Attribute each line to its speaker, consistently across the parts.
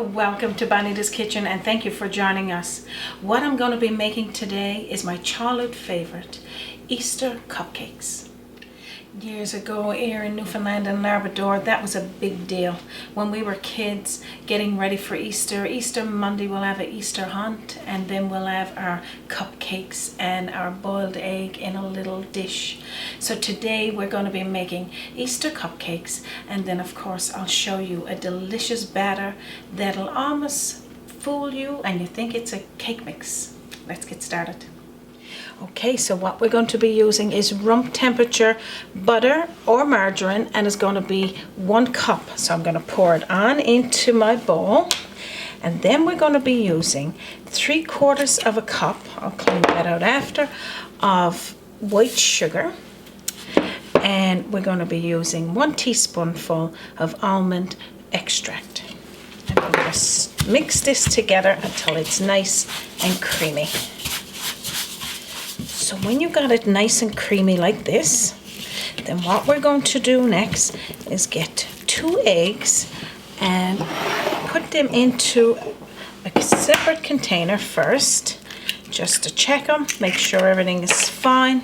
Speaker 1: Welcome to Bonita's Kitchen and thank you for joining us. What I'm going to be making today is my childhood favorite, Easter cupcakes. Years ago here in Newfoundland and Labrador, that was a big deal. When we were kids getting ready for Easter, Easter Monday we'll have an Easter hunt and then we'll have our cupcakes and our boiled egg in a little dish. So today we're going to be making Easter cupcakes, and then of course I'll show you a delicious batter that'll almost fool you and you think it's a cake mix. Let's get started. Okay, so what we're going to be using is room temperature butter or margarine, and it's going to be 1 cup. So I'm going to pour it on into my bowl, and then we're going to be using 3/4 of a cup, I'll clean that out after, of white sugar, and we're going to be using 1 teaspoonful of almond extract. And we're going to mix this together until it's nice and creamy. So when you got it nice and creamy like this, then what we're going to do next is get 2 eggs and put them into a separate container first, just to check them, make sure everything is fine.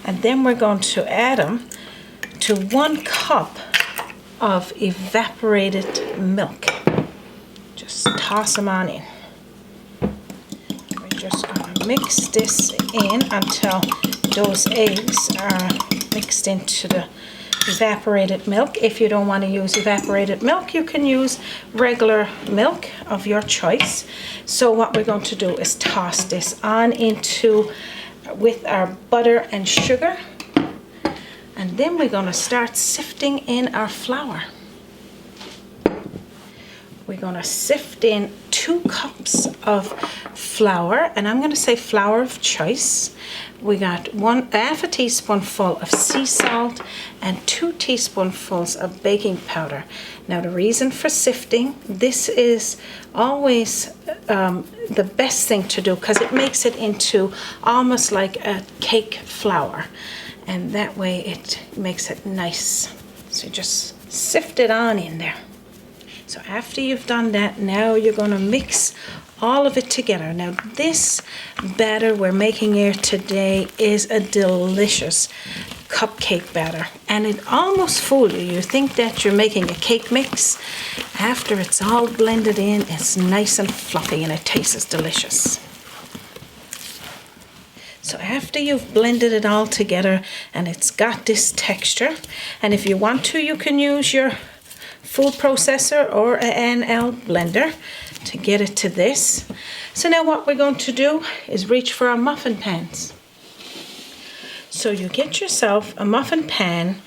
Speaker 1: And then we're going to add them to 1 cup of evaporated milk. Just toss them on in. We're just going to mix this in until those eggs are mixed into the evaporated milk. If you don't want to use evaporated milk, you can use regular milk of your choice. So what we're going to do is toss this on into with our butter and sugar, and then we're going to start sifting in our flour. We're going to sift in 2 cups of flour, and I'm going to say flour of choice. We got 1/2 teaspoonful of sea salt and 2 teaspoonfuls of baking powder. Now the reason for sifting, this is always the best thing to do because it makes it into almost like a cake flour, and that way it makes it nice. So just sift it on in there. So after you've done that, now you're going to mix all of it together. Now this batter we're making here today is a delicious cupcake batter, and it almost fools you. You think that you're making a cake mix. After it's all blended in, it's nice and fluffy and it tastes delicious. So after you've blended it all together and it's got this texture, and if you want to, you can use your food processor or an NL blender to get it to this. So now what we're going to do is reach for our muffin pans. So you get yourself a muffin pan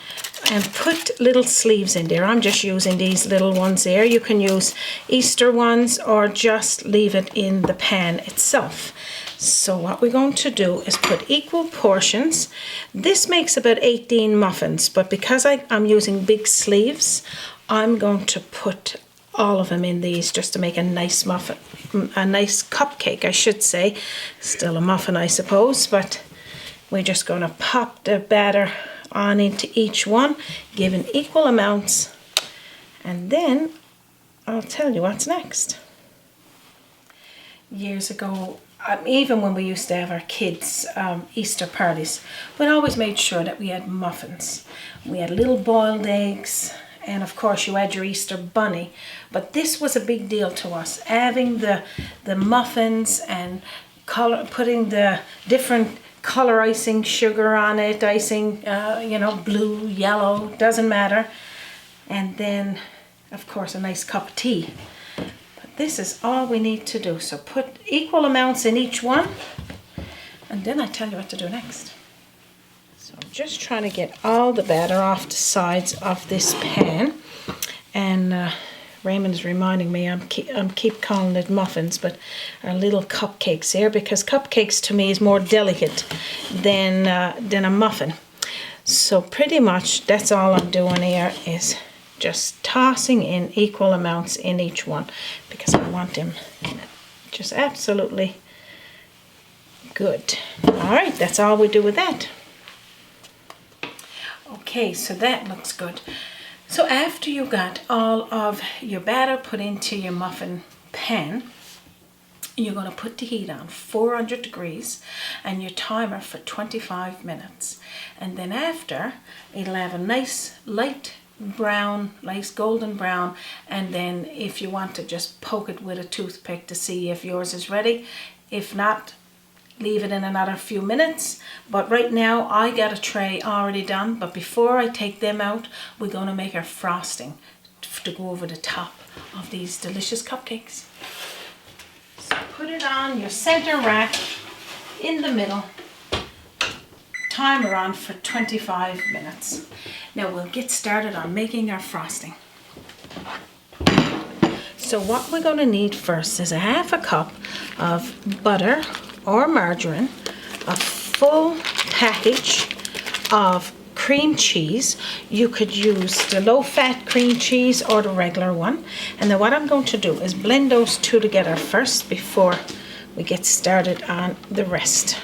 Speaker 1: and put little sleeves in there. I'm just using these little ones there. You can use Easter ones or just leave it in the pan itself. So what we're going to do is put equal portions. This makes about 18 muffins, but because I'm using big sleeves, I'm going to put all of them in these just to make a nice muffin, a nice cupcake, I should say. Still a muffin, I suppose, but we're just going to pop the batter on into each one, given equal amounts, and then I'll tell you what's next. Years ago, even when we used to have our kids' Easter parties, we always made sure that we had muffins. We had little boiled eggs, and of course you had your Easter bunny. But this was a big deal to us, having the muffins and putting the different color icing sugar on it, icing, blue, yellow, doesn't matter. And then, of course, a nice cup of tea. But this is all we need to do. So put equal amounts in each one, and then I tell you what to do next. So I'm just trying to get all the batter off the sides of this pan, and Raymond is reminding me I'm keep calling it muffins, but are little cupcakes here, because cupcakes to me is more delicate than a muffin. So pretty much that's all I'm doing here is just tossing in equal amounts in each one, because I want them just absolutely good. All right, that's all we do with that. Okay, so that looks good. So after you got all of your batter put into your muffin pan, you're going to put the heat on 400 degrees and your timer for 25 minutes. And then after, it'll have a nice light brown, nice golden brown. And then if you want to just poke it with a toothpick to see if yours is ready. If not, leave it in another few minutes. But right now I got a tray already done. But before I take them out, we're going to make our frosting to go over the top of these delicious cupcakes. So put it on your center rack in the middle. Timer on for 25 minutes. Now we'll get started on making our frosting. So what we're going to need first is a half a cup of butter or margarine, a full package of cream cheese. You could use the low-fat cream cheese or the regular one. And then what I'm going to do is blend those two together first before we get started on the rest.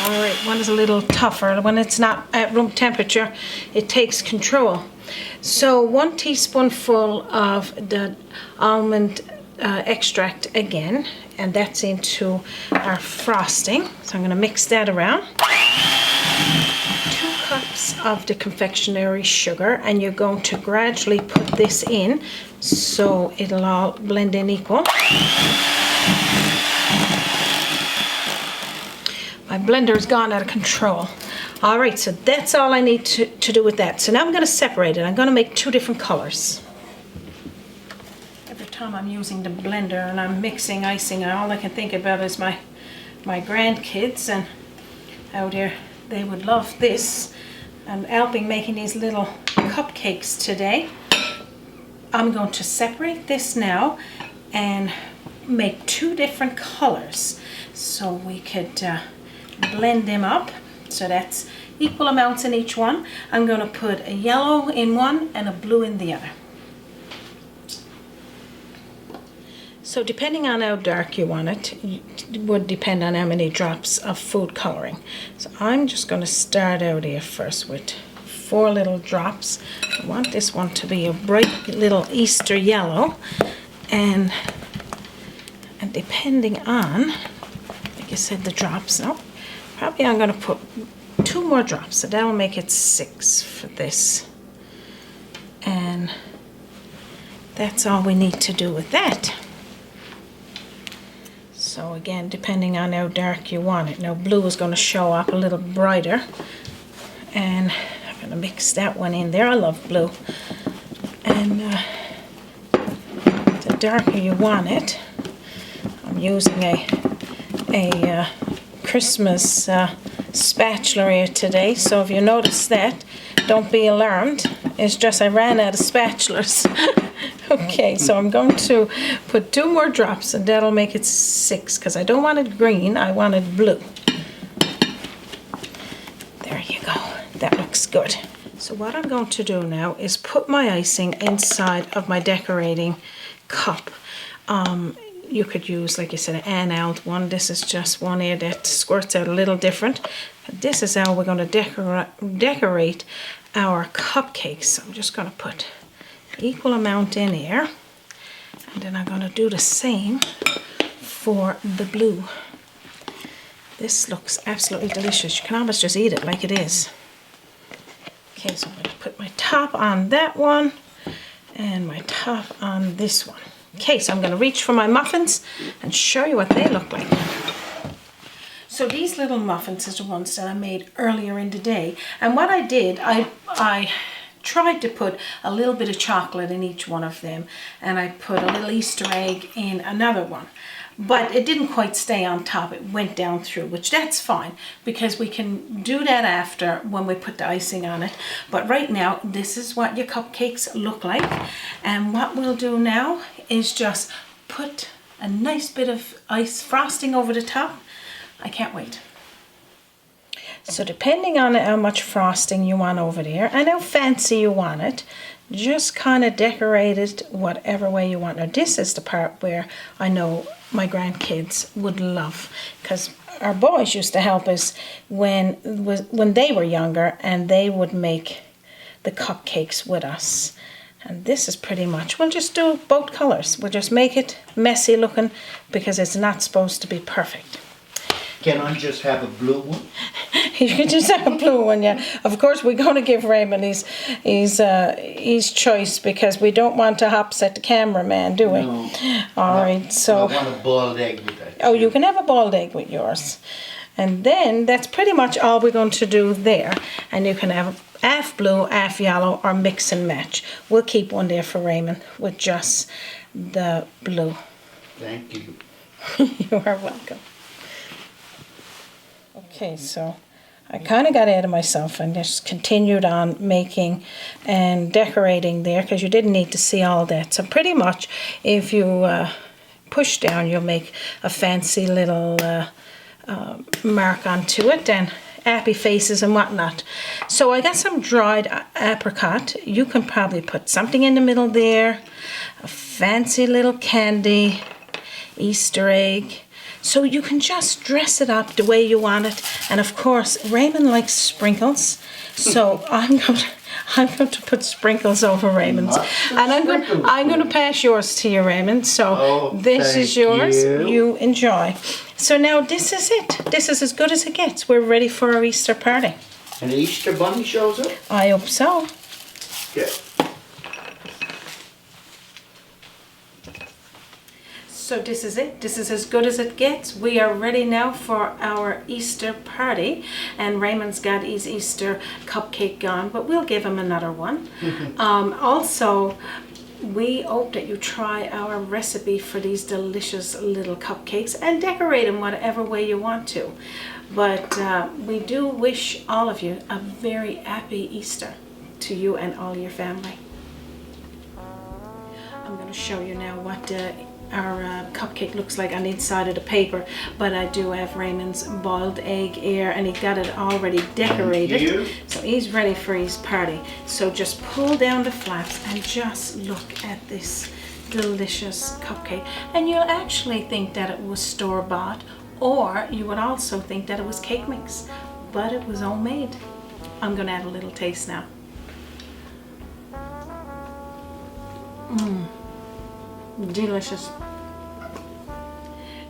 Speaker 1: All right, one is a little tougher. When it's not at room temperature, it takes control. So 1 teaspoonful of the almond extract again, and that's into our frosting. So I'm going to mix that around. 2 cups of the confectionery sugar, and you're going to gradually put this in so it'll all blend in equal. My blender's gone out of control. All right, so that's all I need to do with that. So now I'm going to separate it. I'm going to make 2 different colors. Every time I'm using the blender and I'm mixing icing, all I can think about is my grandkids and how they would love this. I'm helping making these little cupcakes today. I'm going to separate this now and make 2 different colors so we could blend them up. So that's equal amounts in each one. I'm going to put a yellow in one and a blue in the other. So depending on how dark you want it, it would depend on how many drops of food coloring. So I'm just going to start out here first with 4 little drops. I want this one to be a bright little Easter yellow, and depending on, like I said, the drops, no, probably I'm going to put 2 more drops, so that'll make it 6 for this. And that's all we need to do with that. So again, depending on how dark you want it. Now blue is going to show up a little brighter, and I'm going to mix that one in there. I love blue. And the darker you want it, I'm using a Christmas spatula here today, so if you notice that, don't be alarmed. It's just I ran out of spatulas. Okay, so I'm going to put 2 more drops, and that'll make it 6, because I don't want it green, I want it blue. There you go, that looks good. So what I'm going to do now is put my icing inside of my decorating cup. You could use, like I said, an handheld one. This is just one here that squirts out a little different. This is how we're going to decorate our cupcakes. So I'm just going to put equal amount in here, and then I'm going to do the same for the blue. This looks absolutely delicious. You can almost just eat it like it is. Okay, so I'm going to put my top on that one and my top on this one. Okay, so I'm going to reach for my muffins and show you what they look like. So these little muffins is the ones that I made earlier in the day, and what I did, I tried to put a little bit of chocolate in each one of them, and I put a little Easter egg in another one, but it didn't quite stay on top. It went down through, which that's fine, because we can do that after when we put the icing on it. But right now, this is what your cupcakes look like, and what we'll do now is just put a nice bit of ice frosting over the top. I can't wait. So depending on how much frosting you want over there and how fancy you want it, just kind of decorate it whatever way you want. Now this is the part where I know my grandkids would love, because our boys used to help us when they were younger, and they would make the cupcakes with us. And this is pretty much, we'll just do both colours. We'll just make it messy looking because it's not supposed to be perfect.
Speaker 2: Can I just have a blue one?
Speaker 1: You can just have a blue one, yeah. Of course, we're going to give Raymond his choice because we don't want to upset the cameraman, do we?
Speaker 2: No.
Speaker 1: All right, so...
Speaker 2: I want a boiled egg with that.
Speaker 1: Oh, you can have a boiled egg with yours. And then that's pretty much all we're going to do there. And you can have half blue, half yellow, or mix and match. We'll keep one there for Raymond with just the blue.
Speaker 2: Thank you.
Speaker 1: You are welcome. Okay, so I kind of got ahead of myself and just continued on making and decorating there because you didn't need to see all that. So pretty much if you push down, you'll make a fancy little mark onto it and happy faces and whatnot. So I got some dried apricot. You can probably put something in the middle there, a fancy little candy, Easter egg. So you can just dress it up the way you want it. And of course, Raymond likes sprinkles. So I'm going to put sprinkles over Raymond's. And I'm going to pass yours to you, Raymond. So this is yours. You enjoy. So now this is it. This is as good as it gets. We're ready for our Easter party.
Speaker 2: And the Easter bunny shows up?
Speaker 1: I hope so.
Speaker 2: Yeah.
Speaker 1: So this is it. This is as good as it gets. We are ready now for our Easter party. And Raymond's got his Easter cupcake gone, but we'll give him another one. Also, we hope that you try our recipe for these delicious little cupcakes and decorate them whatever way you want to. But we do wish all of you a very happy Easter to you and all your family. I'm going to show you now what our cupcake looks like on the inside of the paper, but I do have Raymond's boiled egg here and he got it already decorated, so he's ready for his party. So just pull down the flaps and just look at this delicious cupcake, and you'll actually think that it was store-bought, or you would also think that it was cake mix, but it was homemade. I'm gonna have a little taste now. Delicious.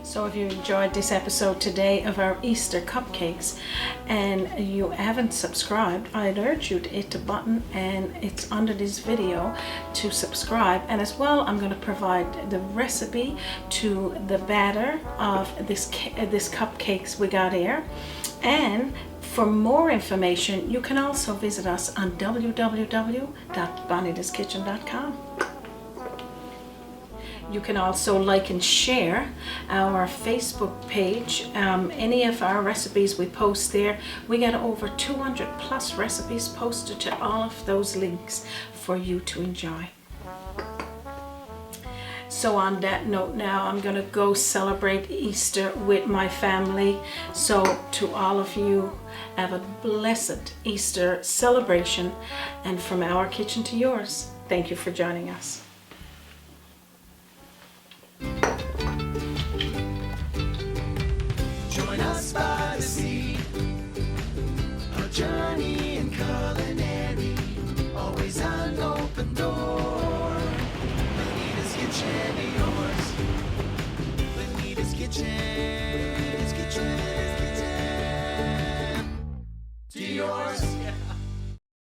Speaker 1: So if you enjoyed this episode today of our Easter cupcakes and you haven't subscribed, I'd urge you to hit the button, and it's under this video to subscribe. And as well, I'm going to provide the recipe to the batter of this cupcakes we got here. And for more information, you can also visit us on www.bonitaskitchen.com. You can also like and share our Facebook page. Any of our recipes we post there. We got over 200 plus recipes posted to all of those links for you to enjoy. So on that note now, I'm going to go celebrate Easter with my family. So to all of you, have a blessed Easter celebration. And from our kitchen to yours, thank you for joining us.
Speaker 3: Join us by the sea, a journey in culinary, always an open door. Bonita's Kitchen to yours. Bonita's Kitchen, it's kitchen to yours.